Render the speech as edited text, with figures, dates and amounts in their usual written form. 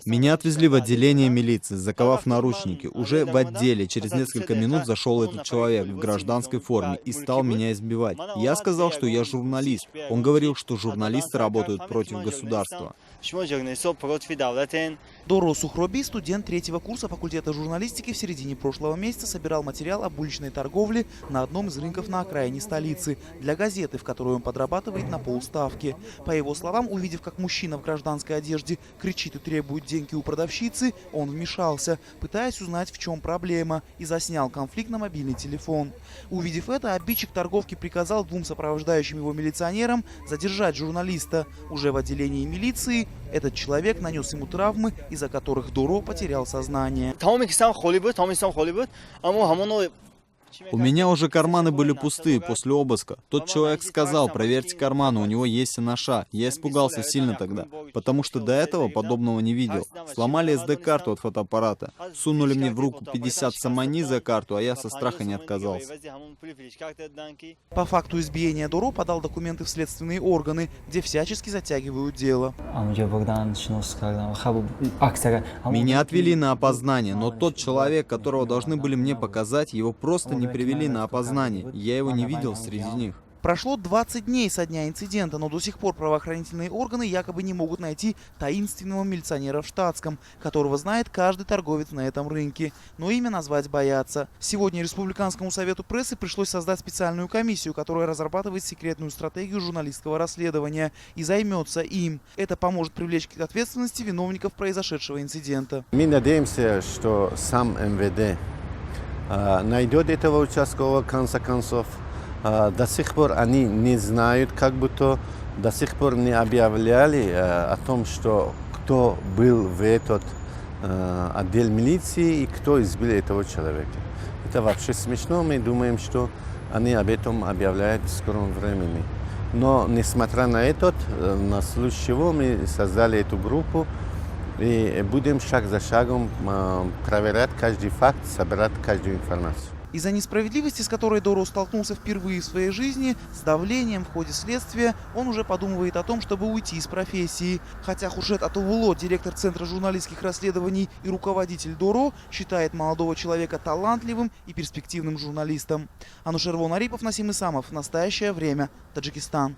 Меня отвезли в отделение милиции, заковав в наручники. Уже в отделе через несколько минут зашел этот человек в гражданской форме и стал меня избивать. Я сказал, что я журналист. Он говорил, что журналисты работают против государства. Доро Сухроби, студент третьего курса факультета журналистики, в середине прошлого месяца собирал материал об уличной торговле на одном из рынков на окраине столицы для газеты, в которой он подрабатывает на полставки. По его словам, увидев, как мужчина в гражданской одежде кричит и требует деньги у продавщицы, он вмешался, пытаясь узнать, в чем проблема, и заснял конфликт на мобильный телефон. Увидев это, обидчик торговки приказал двум сопровождающим его милиционерам задержать журналиста. Уже в отделении милиции этот человек нанес ему травмы, из-за которых Доро потерял сознание. У меня уже карманы были пустые после обыска. Тот человек сказал: проверьте карманы, у него есть синоша. Я испугался сильно тогда, потому что до этого подобного не видел. Сломали SD-карту от фотоаппарата, сунули мне в руку 50 самани за карту, а я со страха не отказался. По факту избиения Доро подал документы в следственные органы, где всячески затягивают дело. Меня отвели на опознание, но тот человек, которого должны были мне показать, его просто не привели на опознание. Я его не видел среди них. Прошло 20 дней со дня инцидента, но до сих пор правоохранительные органы якобы не могут найти таинственного милиционера в штатском, которого знает каждый торговец на этом рынке. Но имя назвать боятся. Сегодня Республиканскому совету прессы пришлось создать специальную комиссию, которая разрабатывает секретную стратегию журналистского расследования и займется им. Это поможет привлечь к ответственности виновников произошедшего инцидента. Мы надеемся, что сам МВД найдет этого участкового, в конце концов. До сих пор они не знают, как будто до сих пор не объявляли о том, что кто был в этот отдел милиции и кто избил этого человека. Это вообще смешно. Мы думаем, что они об этом объявляют в скором времени. Но, несмотря на это, на случай чего мы создали эту группу и будем шаг за шагом проверять каждый факт, собирать каждую информацию. Из-за несправедливости, с которой Доро столкнулся впервые в своей жизни, с давлением в ходе следствия, он уже подумывает о том, чтобы уйти из профессии. Хотя Хуршед Атувуло, директор Центра журналистских расследований и руководитель Доро, считает молодого человека талантливым и перспективным журналистом. Анушервон Арипов, Насим Исамов. Настоящее время. Таджикистан.